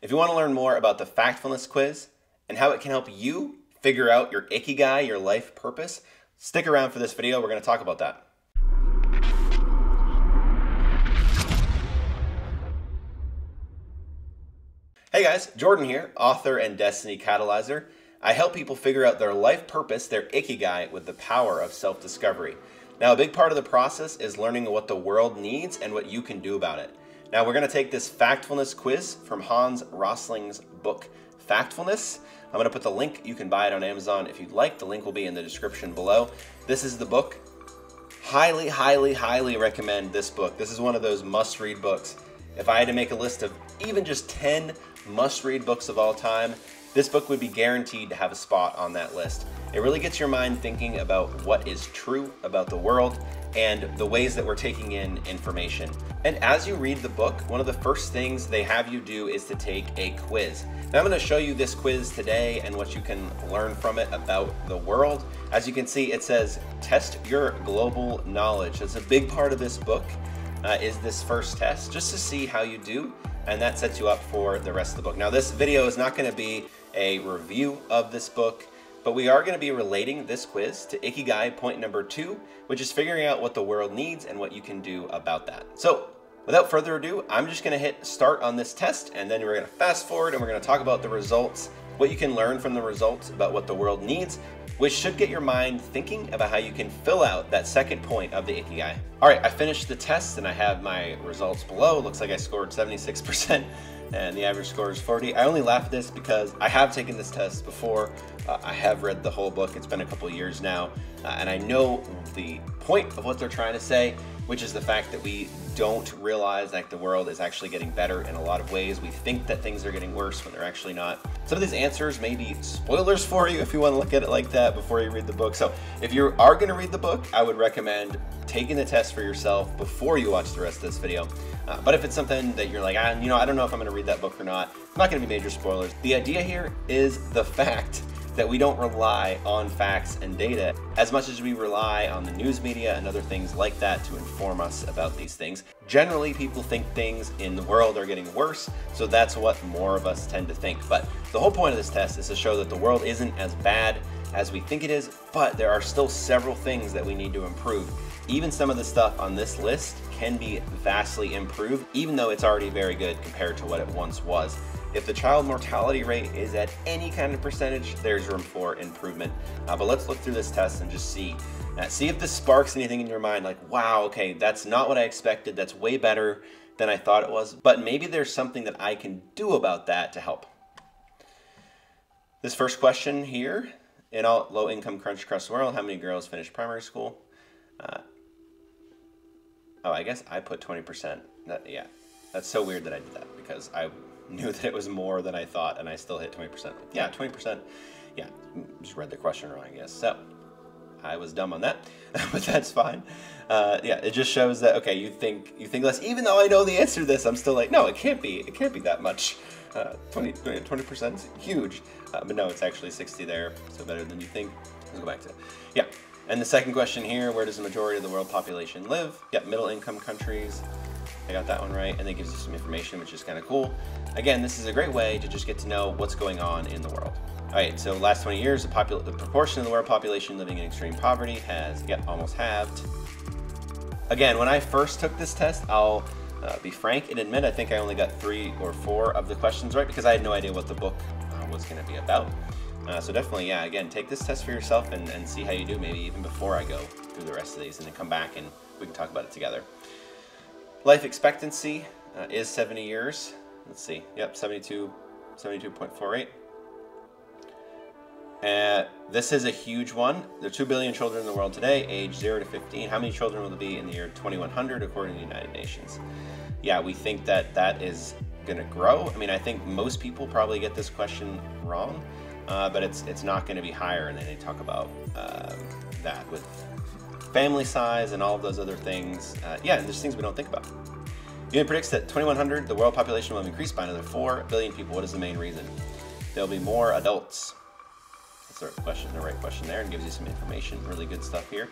If you want to learn more about the Factfulness quiz and how it can help you figure out your Ikigai, your life purpose, stick around for this video. We're going to talk about that. Hey guys, Jordan here, author and Destiny Catalyzer. I help people figure out their life purpose, their Ikigai, with the power of self-discovery. Now, a big part of the process is learning what the world needs and what you can do about it. Now, we're going to take this Factfulness quiz from Hans Rosling's book, Factfulness. I'm going to put the link. You can buy it on Amazon if you'd like. The link will be in the description below. This is the book. Highly, highly, highly recommend this book. This is one of those must-read books. If I had to make a list of even just 10 must-read books of all time, this book would be guaranteed to have a spot on that list. It really gets your mind thinking about what is true about the world and the ways that we're taking in information. And as you read the book, one of the first things they have you do is to take a quiz. Now I'm going to show you this quiz today and what you can learn from it about the world. As you can see, it says, test your global knowledge. That's a big part of this book, is this first test, just to see how you do. And that sets you up for the rest of the book. Now, this video is not going to be a review of this book, but we are going to be relating this quiz to Ikigai point number 2, which is figuring out what the world needs and what you can do about that. So without further ado, I'm just going to hit start on this test, and then we're going to fast forward and we're going to talk about the results, what you can learn from the results about what the world needs, which should get your mind thinking about how you can fill out that second point of the Ikigai. All right, I finished the test and I have my results below. It looks like I scored 76% and the average score is 40. I only laugh at this because I have taken this test before. I have read the whole book. It's been a couple of years now, and I know the point of what they're trying to say, which is the fact that we don't realize that the world is actually getting better in a lot of ways. We think that things are getting worse when they're actually not. Some of these answers may be spoilers for you if you want to look at it like that before you read the book. So if you are going to read the book, I would recommend taking the test for yourself before you watch the rest of this video. But if it's something that you're like, I don't know if I'm going to read that book or not, it's not going to be major spoilers. The idea here is the fact that we don't rely on facts and data as much as we rely on the news media and other things like that to inform us about these things. Generally, people think things in the world are getting worse, so that's what more of us tend to think. But the whole point of this test is to show that the world isn't as bad as we think it is, but there are still several things that we need to improve. Even some of the stuff on this list can be vastly improved, even though it's already very good compared to what it once was. If the child mortality rate is at any kind of percentage, there's room for improvement. But let's look through this test and just see if this sparks anything in your mind, like, wow, okay, that's not what I expected. That's way better than I thought it was. But maybe there's something that I can do about that to help. This first question here, in all low-income countries across the world, how many girls finish primary school? Oh, I guess I put 20%. Yeah, that's so weird that I did that because I knew that it was more than I thought and I still hit 20%. Yeah, 20%. Yeah, just read the question wrong, I guess. So I was dumb on that, but that's fine. Yeah, it just shows that, okay, you think less. Even though I know the answer to this, I'm still like, no, it can't be that much. 20% is huge. But no, it's actually 60 there, so better than you think. Let's go back to it. Yeah. And the second question here, where does the majority of the world population live? Yep, middle income countries. I got that one right, and it gives you some information, which is kind of cool. Again, this is a great way to just get to know what's going on in the world. All right, so last 20 years, the proportion of the world population living in extreme poverty has almost halved. Again, when I first took this test, I'll be frank and admit I think I only got 3 or 4 of the questions right because I had no idea what the book was going to be about. So definitely, yeah, again, take this test for yourself and see how you do, maybe even before I go through the rest of these, and then come back and we can talk about it together. Life expectancy is 70 years. Let's see. Yep, 72.48. This is a huge one. There are 2 billion children in the world today, age 0 to 15. How many children will there be in the year 2100 according to the United Nations? Yeah, we think that that is going to grow. I mean, I think most people probably get this question wrong, but it's not going to be higher. And then they talk about that with family size and all of those other things. Yeah, there's things we don't think about. UN predicts that 2100, the world population will increase by another 4 billion people. What is the main reason? There'll be more adults. That's the right question there, and gives you some information. Really good stuff here.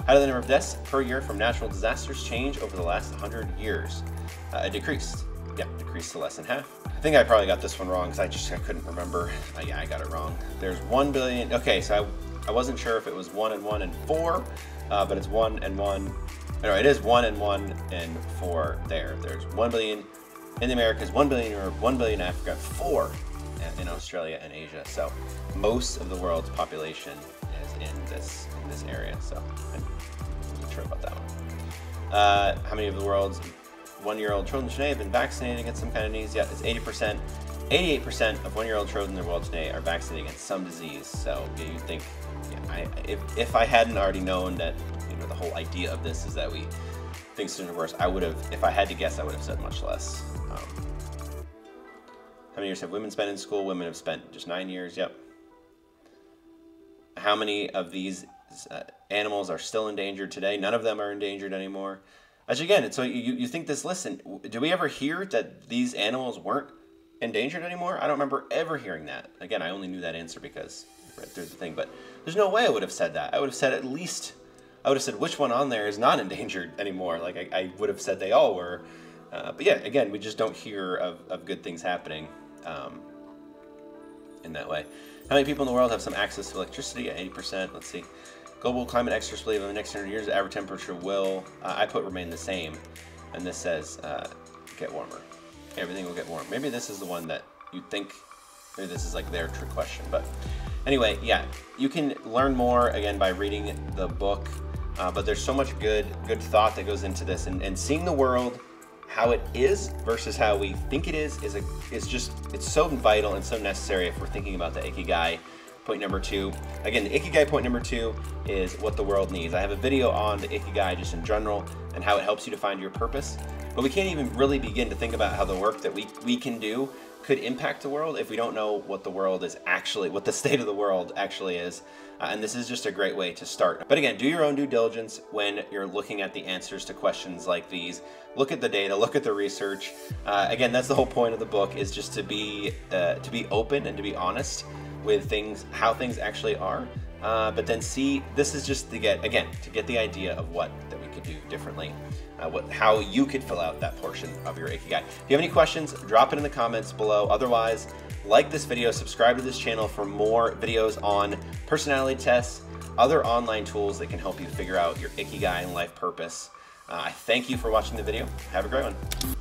How did the number of deaths per year from natural disasters change over the last 100 years? It decreased. yeah, decrease to less than half. I think I probably got this one wrong because I couldn't remember. Yeah, I got it wrong. There's 1 billion. Okay, so I wasn't sure if it was 1 and 1 and 4, but it's 1 and 1. No, it is 1 and 1 and 4 there. There's 1 billion in the Americas, 1 billion in Europe, 1 billion in Africa, 4 in Australia and Asia. So most of the world's population is in this area. So I'm not sure about that one. How many of the world's 1-year-old children today have been vaccinated against some kind of disease? Yeah, it's 80%. 88% of 1-year-old children in the world today are vaccinated against some disease. So yeah, you'd think, yeah, if I hadn't already known that, you know, the whole idea of this is that we think sooner or worse, I would have, if I had to guess, I would have said much less. How many years have women spent in school? Women have spent just 9 years. Yep. How many of these animals are still endangered today? None of them are endangered anymore. Actually, again, so you think this, listen, do we ever hear that these animals weren't endangered anymore? I don't remember ever hearing that. Again, I only knew that answer because I read through the thing, but there's no way I would have said that. I would have said at least, I would have said which one on there is not endangered anymore. Like I would have said they all were. But yeah, again, we just don't hear of good things happening in that way. How many people in the world have some access to electricity? At 80%. Let's see. Global climate experts believe in the next 100 years, the average temperature will, I put remain the same. And this says get warmer. Everything will get warm. Maybe this is the one that you think, maybe this is like their trick question. But anyway, yeah, you can learn more, again, by reading the book. But there's so much good thought that goes into this. And seeing the world how it is versus how we think it is just, it's so vital and so necessary if we're thinking about the Ikigai. Point number 2. Again, the Ikigai point number 2 is what the world needs. I have a video on the Ikigai just in general and how it helps you to find your purpose. But we can't even really begin to think about how the work that we can do could impact the world if we don't know what the world is actually, what the state of the world actually is. And this is just a great way to start. But again, do your own due diligence when you're looking at the answers to questions like these. Look at the data, look at the research. Again, that's the whole point of the book, is just to be open and to be honest with things, how things actually are. But then see, this is just to get the idea of what that we could do differently, how you could fill out that portion of your Ikigai. If you have any questions, drop it in the comments below. Otherwise, like this video, subscribe to this channel for more videos on personality tests, other online tools that can help you figure out your Ikigai and life purpose. I thank you for watching the video. Have a great one.